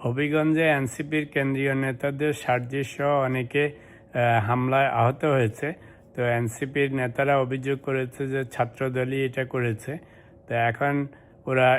হবিগঞ্জে এনসিপির কেন্দ্রীয় নেতাদের সার্জিস সহ অনেকে হামলায় আহত হয়েছে। তো এনসিপির নেতারা অভিযোগ করেছে যে ছাত্রদলই এটা করেছে। তো এখন ওরা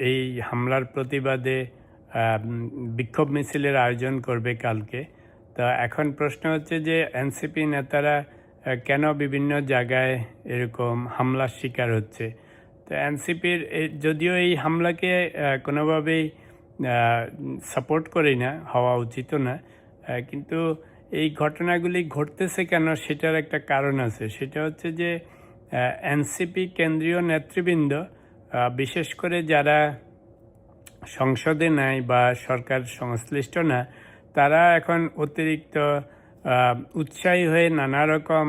এই হামলার প্রতিবাদে বিক্ষোভ মিছিলের আয়োজন করবে কালকে। তো এখন প্রশ্ন হচ্ছে যে এনসিপি নেতারা কেন বিভিন্ন জায়গায় এরকম হামলার শিকার হচ্ছে। তো এনসিপির যদিও এই হামলাকে কোনোভাবেই সাপোর্ট করি না, হওয়া উচিতও না, কিন্তু এই ঘটনাগুলি ঘটতেছে কেন সেটার একটা কারণ আছে। সেটা হচ্ছে যে এনসিপি কেন্দ্রীয় নেতৃবৃন্দ, বিশেষ করে যারা সংসদে নাই বা সরকার সংশ্লিষ্ট না, তারা এখন অতিরিক্ত উৎসাহী হয়ে নানা রকম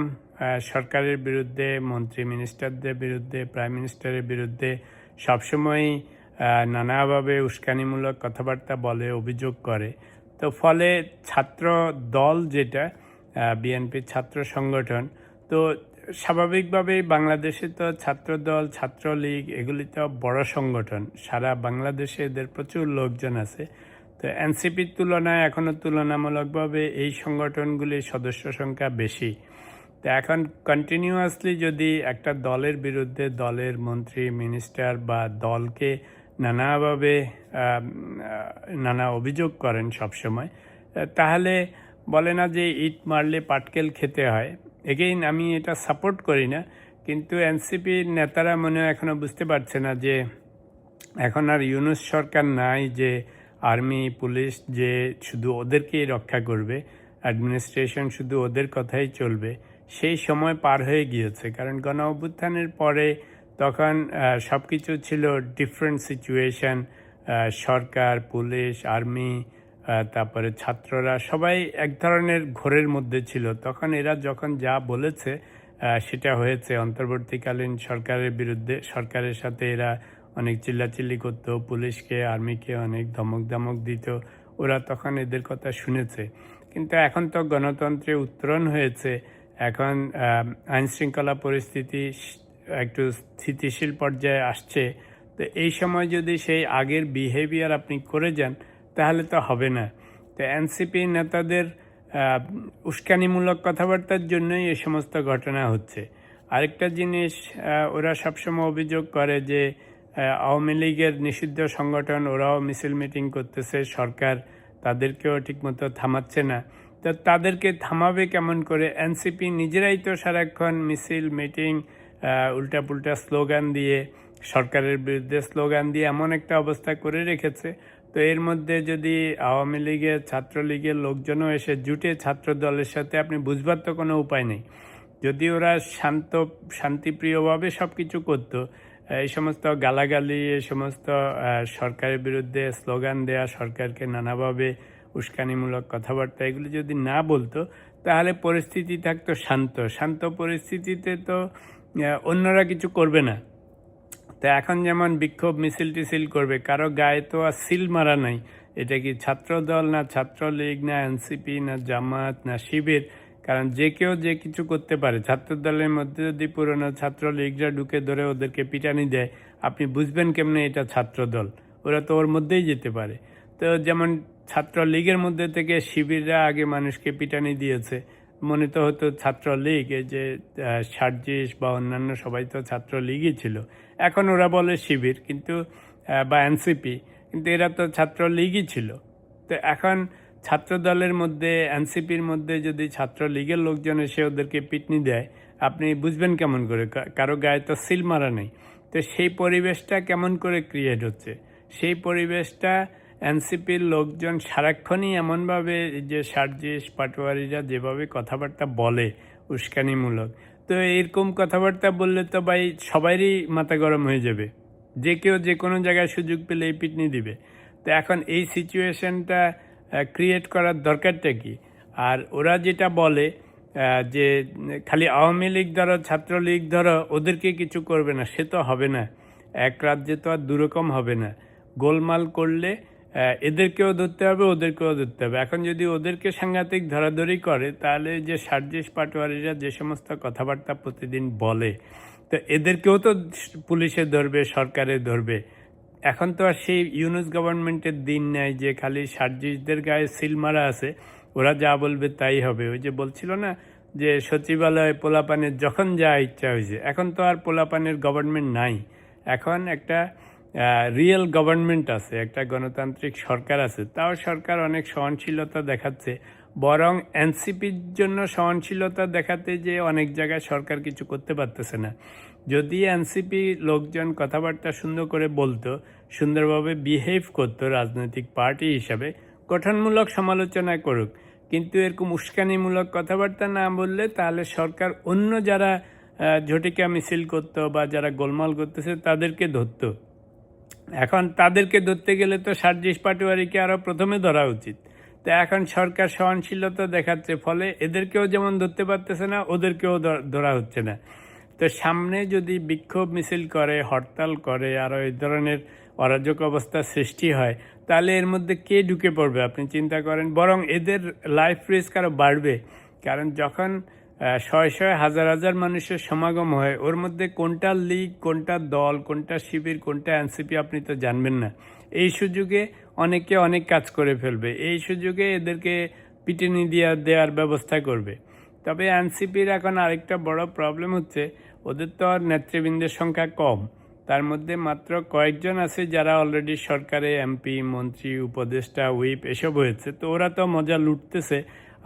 সরকারের বিরুদ্ধে, মন্ত্রী মিনিস্টারদের বিরুদ্ধে, প্রাইম মিনিস্টারের বিরুদ্ধে সবসময়ই নানাভাবে উস্কানিমূলক কথাবার্তা বলে, অভিযোগ করে। তো ফলে ছাত্র দল যেটা বিএনপির ছাত্র সংগঠন, তো স্বাভাবিকভাবেই বাংলাদেশে তো ছাত্রদল, ছাত্রলীগ এগুলি তো বড় সংগঠন, সারা বাংলাদেশে এদের প্রচুর লোকজন আছে। তো এনসিপির তুলনায় এখনও তুলনামূলকভাবে এই সংগঠনগুলির সদস্য সংখ্যা বেশি। তো এখন কন্টিনিউয়াসলি যদি একটা দলের বিরুদ্ধে দলের মন্ত্রী মিনিস্টার বা দলকে নানাভাবে নানা অভিযোগ করেন সবসময়, তাহলে বলে না যে ইট মারলে পাটকেল খেতে হয়। এগেইন আমি এটা সাপোর্ট করি না, কিন্তু এনসিপির নেতারা মনে হয় এখনও বুঝতে পারছে না যে এখন আর ইউনূস সরকার নাই যে আর্মি পুলিশ যে শুধু ওদেরকেই রক্ষা করবে, অ্যাডমিনিস্ট্রেশন শুধু ওদের কথাই চলবে। সেই সময় পার হয়ে গিয়েছে, কারণ গণ অভ্যুত্থানের পরে তখন সব কিছু ছিল ডিফারেন্ট সিচুয়েশন। সরকার, পুলিশ, আর্মি, তারপরে ছাত্ররা সবাই এক ধরনের ঘোরের মধ্যে ছিল। তখন এরা যখন যা বলেছে সেটা হয়েছে। অন্তর্বর্তীকালীন সরকারের বিরুদ্ধে, সরকারের সাথে এরা অনেক চিল্লাচিল্লি করতো, পুলিশকে আর্মিকে অনেক ধমক দিত, ওরা তখন এদের কথা শুনেছে। কিন্তু এখন তো গণতন্ত্রে উত্তরণ হয়েছে, এখন আইনশৃঙ্খলা পরিস্থিতি একটু স্থিতিশীল পর্যায়ে আসছে। তো এই সময় যদি সেই আগের বিহেভিয়ার আপনি করে যান তাহলে তো হবে না। তো এনসিপি নেতাদের উস্কানিমূলক কথাবার্তার জন্যই এই সমস্ত ঘটনা হচ্ছে। আরেকটা জিনিস, ওরা সবসময় অভিযোগ করে যে আওয়ামী লীগের নিষিদ্ধ সংগঠন, ওরাও মিছিল মিটিং করতেছে, সরকার তাদেরকেও ঠিকমতো থামাচ্ছে না। তো তাদেরকে থামাবে কেমন করে? এনসিপি নিজেরাই তো সারাক্ষণ মিছিল মিটিং, উল্টাপুল্টা স্লোগান দিয়ে, সরকারের বিরুদ্ধে স্লোগান দিয়ে এমন একটা অবস্থা করে রেখেছে। তো এর মধ্যে যদি আওয়ামী লীগের, ছাত্রলীগের লোকজনও এসে জুটে ছাত্র দলের সাথে, আপনি বুঝবার তো কোনো উপায় নেই। যদি ওরা শান্তিপ্রিয়ভাবে সব কিছু করতো, এই সমস্ত গালাগালি, এই সমস্ত সরকারের বিরুদ্ধে স্লোগান দেয়া, সরকারকে নানাভাবে উস্কানিমূলক কথাবার্তা এগুলি যদি না বলতো, তাহলে পরিস্থিতি থাকতো শান্ত পরিস্থিতিতে তো অন্যরা কিছু করবে না। তো এখন যেমন বিক্ষোভ মিছিল টিছিল করবে, কারো গায়ে তো আর সিল মারা নাই। এটা কি ছাত্রদল না ছাত্রলীগ না এনসিপি না জামাত না শিবির? কারণ যে কেউ যে কিছু করতে পারে। ছাত্রদলের মধ্যে যদি পুরনো ছাত্রলীগরা ঢুকে ধরে ওদেরকে পিটানি দেয়, আপনি বুঝবেন কেমনে এটা ছাত্রদল? ওরা তো ওর মধ্যেই যেতে পারে। তো যেমন ছাত্রলীগের মধ্যে থেকে শিবিররা আগে মানুষকে পিটানি দিয়েছে, মনে তো হতো ছাত্রলীগ, এই যে সার্জিস বা অন্যান্য সবাই তো ছাত্রলীগই ছিল। এখন ওরা বলে শিবির, কিন্তু বা এনসিপি, কিন্তু এরা তো ছাত্রলীগই ছিল। তো এখন ছাত্রদলের মধ্যে, এনসিপির মধ্যে যদি ছাত্রলীগের লোকজন এসে ওদেরকে পিটনি দেয়, আপনি বুঝবেন কেমন করে? কারো গায়ে তো সিল মারা নেই। তো সেই পরিবেশটা কেমন করে ক্রিয়েট হচ্ছে? সেই পরিবেশটা এনসিপির লোকজন সারাক্ষণই এমনভাবে, যে সার্জিস পাটোয়ারিরা যেভাবে কথাবার্তা বলে উস্কানিমূলক, তো এরকম কথাবার্তা বললে তো ভাই সবারই মাথা গরম হয়ে যাবে। যে কেউ যে কোনো জায়গায় সুযোগ পেলে এই পিটনি দিবে। তো এখন এই সিচুয়েশনটা ক্রিয়েট করার দরকারটা কি? আর ওরা যেটা বলে যে খালি আওয়ামী লীগ ধরো, ছাত্রলীগ ধরো, ওদেরকে কিছু করবে না, সে তো হবে না। এক রাজ্যে তো আর দুরকম হবে না। গোলমাল করলে এদেরকেও ধরতে হবে, ওদেরকেও ধরতে হবে। এখন যদি ওদেরকে সাংঘাতিক ধরাধরি করে, তাহলে যে সার্জিস পাটোয়ারিরা যে সমস্ত কথাবার্তা প্রতিদিন বলে, তো এদেরকেও তো পুলিশে ধরবে, সরকারে ধরবে। এখন তো আর সেই ইউনূস গভর্নমেন্টের দিন নেই যে খালি সার্জিসদের গায়ে সিল মারা আছে, ওরা যা বলবে তাই হবে। ওই যে বলছিল না যে সচিবালয় পোলাপানের যখন যা ইচ্ছা হয়েছে, এখন তো আর পোলাপানের গভর্নমেন্ট নাই। এখন একটা রিয়েল গভর্নমেন্ট আছে, একটা গণতান্ত্রিক সরকার আছে। তাও সরকার অনেক সহনশীলতা দেখাচ্ছে, বরং এনসিপির জন্য সহনশীলতা দেখাতে যে অনেক জায়গায় সরকার কিছু করতে পারতেছে না। যদি এনসিপি লোকজন কথাবার্তা সুন্দর করে বলতো, সুন্দরভাবে বিহেভ করতো রাজনৈতিক পার্টি হিসাবে, গঠনমূলক সমালোচনা করুক, কিন্তু এরকম উস্কানিমূলক কথাবার্তা না বললে তাহলে সরকার অন্য যারা ঝটিকা মিছিল করতো বা যারা গোলমাল করতেছে তাদেরকে ধরতো। এখন তাদেরকে ধরতে গেলে তো সার্জিস পাটোয়ারিকে আরও প্রথমে ধরা উচিত। তো এখন সরকার সহনশীলতা দেখাচ্ছে, ফলে এদেরকেও যেমন ধরতে পারতেছে না, ওদেরকেও ধরা হচ্ছে না। তো সামনে যদি বিক্ষোভ মিছিল করে, হরতাল করে, আরও এই ধরনের অরাজক অবস্থার সৃষ্টি হয়, তাহলে এর মধ্যে কে ঢুকে পড়বে আপনি চিন্তা করেন। বরং এদের লাইফ রিস্ক আরও বাড়বে, কারণ যখন শয়ে শয়ে হাজার হাজার মানুষের সমাগম হয়, ওর মধ্যে কোনটা লীগ, কোনটা দল, কোনটা শিবির, কোনটা এনসিপি আপনি তো জানবেন না। এই সুযোগে অনেকে অনেক কাজ করে ফেলবে, এই সুযোগে এদেরকে পিটুনি দেওয়ার ব্যবস্থা করবে। তবে এনসিপির এখন আরেকটা বড় প্রবলেম হচ্ছে, ওদের তো আর নেতৃবৃন্দের সংখ্যা কম, তার মধ্যে মাত্র কয়েকজন আছে যারা অলরেডি সরকারে এমপি, মন্ত্রী, উপদেষ্টা, হুইপ এসব হয়েছে। তো ওরা তো মজা লুটতেছে,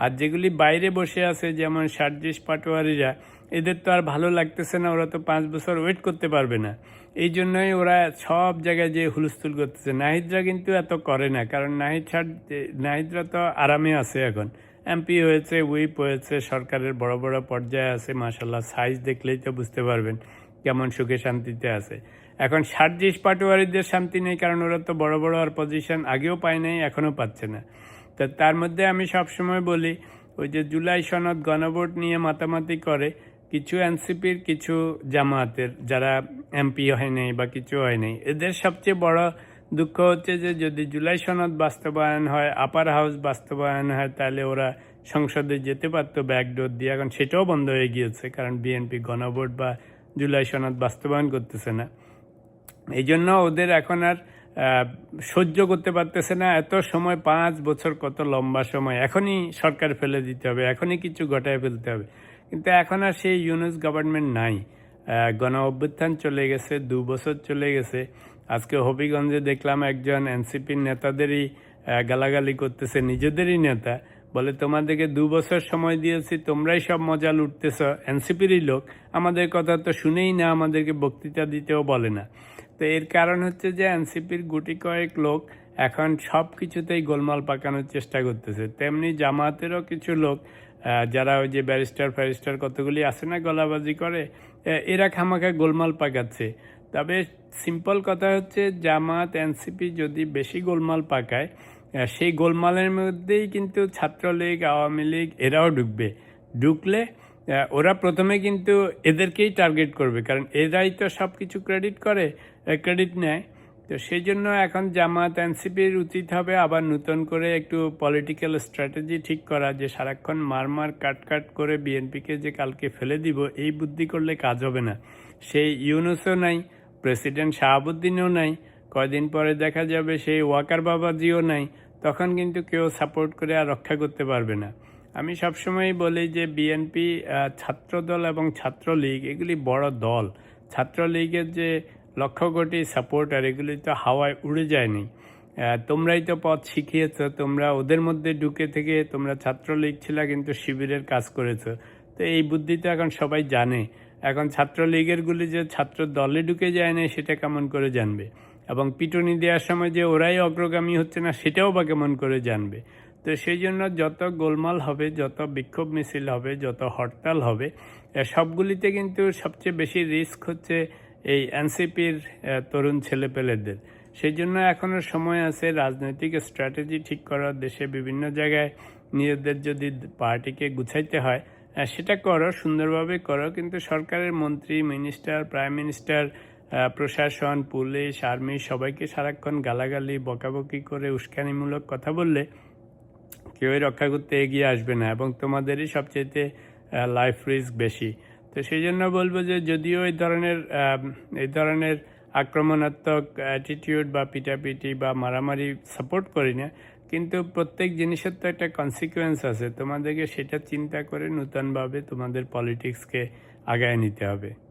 আর যেগুলি বাইরে বসে আছে যেমন সার্জিস পাটোয়ারিরা, এদের তো আর ভালো লাগতেছে না, ওরা তো 5 বছর ওয়েট করতে পারবে না। এই জন্যই ওরা সব জায়গায় যে হুলস্থুল করতেছে। নাহিদরা কিন্তু এত করে না, কারণ নাহিদরা তো আরামে আছে, এখন এমপি হয়েছে, হুইপ হয়েছে, সরকারের বড় বড় পর্যায়ে আছে, মাশাল্লাহ সাইজ দেখলেই তো বুঝতে পারবেন কেমন সুখে শান্তিতে আছে। এখন সার্জিস পাটোয়ারিদের শান্তি নেই, কারণ ওরা তো বড় বড় আর পজিশন আগেও পায় নাই, এখনও পাচ্ছে না। তো তার মধ্যে আমি সবসময় বলি, ওই যে জুলাই সনদ গণভোট নিয়ে মাতামাতি করে কিছু এনসিপির, কিছু জামায়াতের যারা এমপি হয় নাই বা কিছু হয় নাই, এদের সবচেয়ে বড় দুঃখ হচ্ছে যে যদি জুলাই সনদ বাস্তবায়ন হয়, আপার হাউস বাস্তবায়ন হয়, তাহলে ওরা সংসদে যেতে পারতো ব্যাকডোর দিয়ে। এখন সেটাও বন্ধ হয়ে গিয়েছে, কারণ বিএনপি গণভোট বা জুলাই সনদ বাস্তবায়ন করতেছে না। এই জন্য ওদের এখন আর সহ্য করতে পারতেছে না এত সময়, 5 বছর কত লম্বা সময়, এখনই সরকার ফেলে দিতে হবে, এখনই কিছু ঘটায় ফেলতে হবে। কিন্তু এখন আর সেই ইউনূস গভর্নমেন্ট নাই। গণ অভ্যুত্থান চলে গেছে, 2 বছর চলে গেছে। আজকে হবিগঞ্জে দেখলাম একজন এনসিপির নেতাদেরই গালাগালি করতেছে, নিজেদেরই নেতা, বলে তোমাদেরকে 2 বছর সময় দিয়েছি, তোমরাই সব মজা লুটতেছ, এনসিপিরই লোক, আমাদের কথা তো শুনেই না, আমাদেরকে বক্তৃতা দিতেও বলে না। তো এর কারণ হচ্ছে যে এনসিপির গুটি কয়েক লোক এখন সব কিছুতেই গোলমাল পাকানোর চেষ্টা করতেছে। তেমনি জামায়াতেরও কিছু লোক যারা ওই যে ব্যারিস্টার কতগুলি আছে না গলাবাজি করে, এরা খামাখা গোলমাল পাকাচ্ছে। তবে সিম্পল কথা হচ্ছে, জামায়াত এনসিপি যদি বেশি গোলমাল পাকায়, সেই গোলমালের মধ্যেই কিন্তু ছাত্রলীগ, আওয়ামী লীগ এরাও ঢুকলে ওরা প্রথমে কিন্তু এদেরকেই টার্গেট করবে, কারণ এরাই তো সব কিছু ক্রেডিট নেয়। তো সেই জন্য এখন জামাত এনসিপির উচিত হবে আবার নতুন করে একটু পলিটিক্যাল স্ট্র্যাটেজি ঠিক করা, যে সারাক্ষণ মারমার কাট করে বিএনপিকে যে কালকে ফেলে দিব, এই বুদ্ধি করলে কাজ হবে না। সেই ইউনূসও নাই, প্রেসিডেন্ট শাহাবুদ্দিনও নাই, কয়দিন পরে দেখা যাবে সেই ওয়াকার বাবাজিও নাই, তখন কিন্তু কেউ সাপোর্ট করে আর রক্ষা করতে পারবে না। আমি সবসময়ই বলি যে বিএনপি, ছাত্রদল এবং ছাত্রলীগ এগুলি বড় দল। ছাত্রলীগের যে লক্ষ কোটি সাপোর্টার, এগুলি তো হাওয়ায় উড়ে যায়নি। তোমরাই তো পথ শিখিয়েছ, তোমরা ওদের মধ্যে ঢুকে থেকে তোমরা ছাত্রলীগ ছিলা, কিন্তু শিবিরের কাজ করেছো। তো এই বুদ্ধি তো এখন সবাই জানে। এখন ছাত্রলীগের গুলি যে ছাত্র দলে ঢুকে যায় না, সেটা কেমন করে জানবে? এবং পিটুনি দেওয়ার সময় যে ওরাই অগ্রগামী হচ্ছে না, সেটাও বা কেমন করে জানবে? তো সেই জন্য যত গোলমাল হবে, যত বিক্ষোভ মিছিল হবে, যত হরতাল হবে, সবগুলিতে কিন্তু সবচেয়ে বেশি রিস্ক হচ্ছে এই এনসিপির তরুণ ছেলেপেলেদের। সেই জন্য এখনও সময় আছে রাজনৈতিক স্ট্র্যাটেজি ঠিক করার, দেশে বিভিন্ন জায়গায় নিজেদের যদি পার্টিকে গুছাইতে হয় সেটা করো, সুন্দরভাবে করো, কিন্তু সরকারের মন্ত্রী, মিনিস্টার, প্রাইম মিনিস্টার, প্রশাসন, পুলিশ, আর্মি সবাইকে সারাক্ষণ গালাগালি, বকাবকি করে উস্কানিমূলক কথা বললে কেউই রক্ষা করতে এগিয়ে আসবে না, এবং তোমাদেরই সবচেয়ে লাইফ রিস্ক বেশি। তো সেই জন্য বলবো যে যদিও এই ধরনের আক্রমণাত্মক অ্যাটিটিউড বা পিটাপিটি বা মারামারি সাপোর্ট করি না, কিন্তু প্রত্যেক জিনিসের তো একটা কনসিকুয়েন্স আছে। তোমাদেরকে সেটা চিন্তা করে নূতনভাবে তোমাদের পলিটিক্সকে আগায় নিতে হবে।